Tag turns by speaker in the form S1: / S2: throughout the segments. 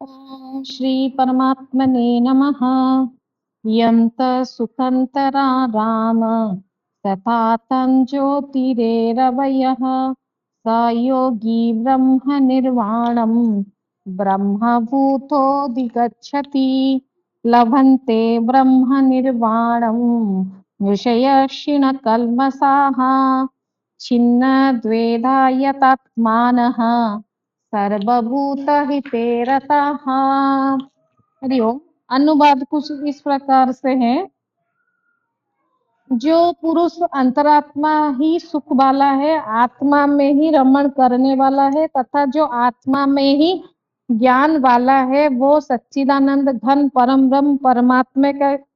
S1: ॐ श्री परमात्मने नमः। यन्त सुखन्तरा राम तथा ज्योतिरेरवयः स योगी ब्रह्म निर्वाणं ब्रह्मभूतोऽधिगच्छति। लभन्ते ब्रह्म निर्वाणं ऋषयः छिन्न द्वेधायतात्मानः सर्वभूतहिते रताः। हरिओम। अनुवाद कुछ इस प्रकार से है। जो पुरुष अंतरात्मा ही सुख वाला है, आत्मा में ही रमण करने वाला है तथा जो आत्मा में ही ज्ञान वाला है, वो सच्चिदानंद घन परम ब्रह्म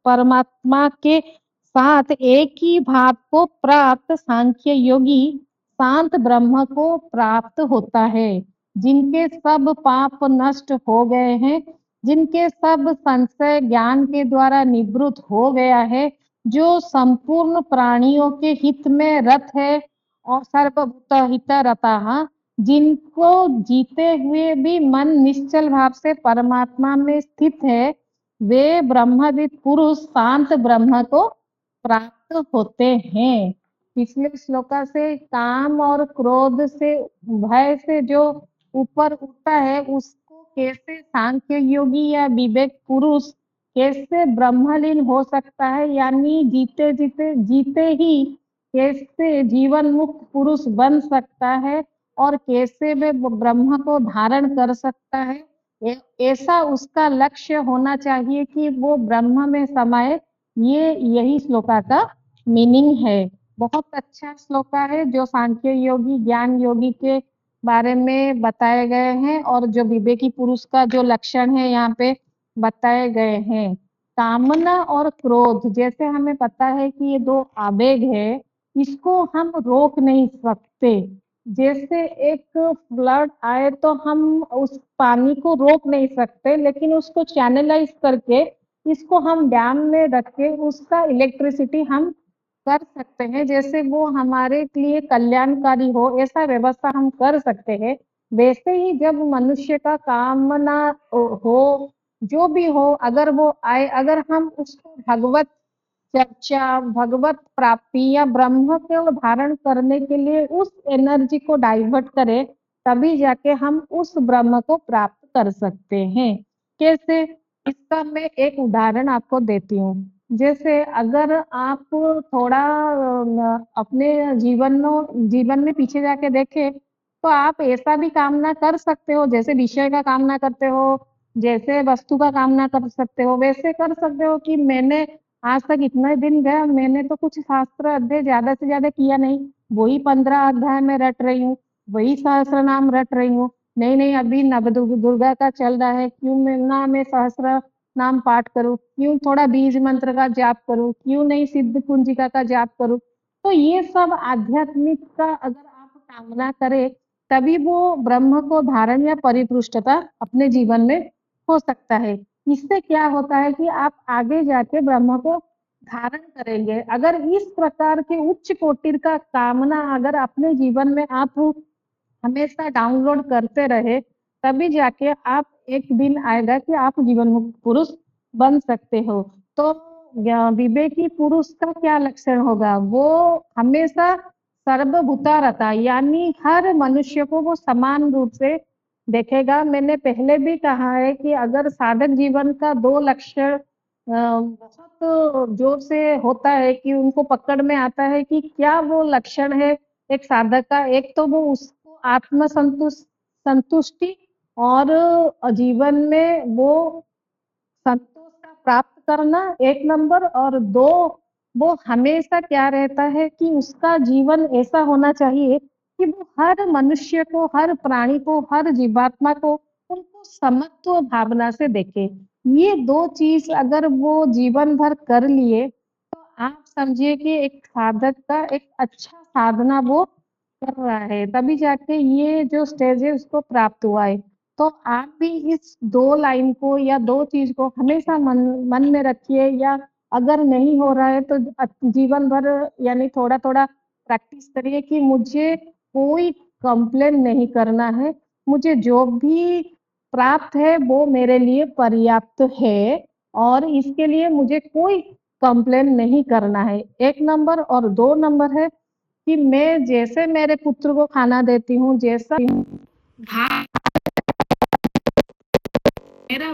S1: परमात्मा के साथ एक ही भाव को प्राप्त सांख्य योगी शांत ब्रह्म को प्राप्त होता है। जिनके सब पाप नष्ट हो गए हैं, जिनके सब संशय ज्ञान के द्वारा निवृत्त हो गया है, जो संपूर्ण प्राणियों के हित में रत है और सर्वभूत हित रता, जिनको जीते हुए भी मन निश्चल भाव से परमात्मा में स्थित है, वे ब्रह्मविद पुरुष शांत ब्रह्म को प्राप्त होते हैं। पिछले श्लोका से काम और क्रोध से, भय से जो ऊपर उठता है, उसको कैसे सांख्य योगी या विवेक पुरुष कैसे ब्रह्मलीन हो सकता है, यानी जीते ही कैसे जीवन मुक्त पुरुष बन सकता है और कैसे वे ब्रह्म को धारण कर सकता है। ऐसा उसका लक्ष्य होना चाहिए कि वो ब्रह्म में समाये। यही श्लोका का मीनिंग है। बहुत अच्छा श्लोका है जो सांख्य योगी ज्ञान योगी के बारे में बताए गए हैं और जो विवेकी पुरुष का जो लक्षण है यहाँ पे बताए गए हैं। कामना और क्रोध, जैसे हमें पता है कि ये दो आवेग है, इसको हम रोक नहीं सकते। जैसे एक फ्लड आए तो हम उस पानी को रोक नहीं सकते, लेकिन उसको चैनलाइज करके इसको हम डैम में रख के उसका इलेक्ट्रिसिटी हम कर सकते हैं। जैसे वो हमारे लिए कल्याणकारी हो, ऐसा व्यवस्था हम कर सकते हैं। वैसे ही जब मनुष्य का कामना हो, जो भी हो, अगर वो आए, अगर हम उसको भगवत चर्चा, भगवत प्राप्ति या ब्रह्म को धारण करने के लिए उस एनर्जी को डाइवर्ट करें, तभी जाके हम उस ब्रह्म को प्राप्त कर सकते हैं। कैसे? इसका मैं एक उदाहरण आपको देती हूँ। जैसे अगर आप थोड़ा अपने जीवन में पीछे जाके देखें, तो आप ऐसा भी कामना कर सकते हो, जैसे विषय का कामना करते हो, जैसे वस्तु का कामना कर सकते हो, वैसे कर सकते हो कि मैंने आज तक इतने दिन गया, मैंने तो कुछ शास्त्र अध्ययन ज्यादा से ज्यादा किया नहीं, वही 15 अध्याय में रट रही हूँ, वही सहस्त्र नाम रट रही हूँ। नहीं नहीं, अभी नव दुर्गा का चल रहा है, क्यों मैं सहस्त्र नाम पाठ करूं, क्यों थोड़ा बीज मंत्र का जाप करूं, क्यों नहीं सिद्ध कुंजिका का जाप करूं। तो ये सब आध्यात्मिक का अगर आप कामना करें, तभी वो ब्रह्म को धारण या परिपुष्टता अपने जीवन में हो सकता है। इससे क्या होता है कि आप आगे जाके ब्रह्म को धारण करेंगे। अगर इस प्रकार के उच्च कोटि का कामना अगर अपने जीवन में आप हमेशा डाउनलोड करते रहे, तभी जाके आप एक दिन आएगा कि आप जीवन मुक्त पुरुष बन सकते हो। तो विवेकी पुरुष का क्या लक्षण होगा? वो हमेशा सर्वभूता रहता, यानी हर मनुष्य को वो समान रूप से देखेगा। मैंने पहले भी कहा है कि अगर साधक जीवन का दो लक्षण बहुत जोर से होता है कि उनको पकड़ में आता है कि क्या वो लक्षण है एक साधक का, एक तो वो उसको आत्म संतुष्टि और जीवन में वो संतोष का प्राप्त करना एक नंबर, और दो, वो हमेशा क्या रहता है कि उसका जीवन ऐसा होना चाहिए कि वो हर मनुष्य को, हर प्राणी को, हर जीवात्मा को उनको समत्व भावना से देखे। ये दो चीज अगर वो जीवन भर कर लिए, तो आप समझिए कि एक साधक का एक अच्छा साधना वो कर रहा है, तभी जाके ये जो स्टेज है उसको प्राप्त हुआ है। तो आप भी इस दो लाइन को या दो चीज को हमेशा मन में रखिए, या अगर नहीं हो रहा है तो जीवन भर यानी थोड़ा थोड़ा प्रैक्टिस करिए कि मुझे कोई कंप्लेन नहीं करना है। मुझे जो भी प्राप्त है वो मेरे लिए पर्याप्त है और इसके लिए मुझे कोई कंप्लेन नहीं करना है। 1 नंबर और 2 नंबर है कि मैं जैसे मेरे पुत्र को खाना देती हूँ, जैसा मेरा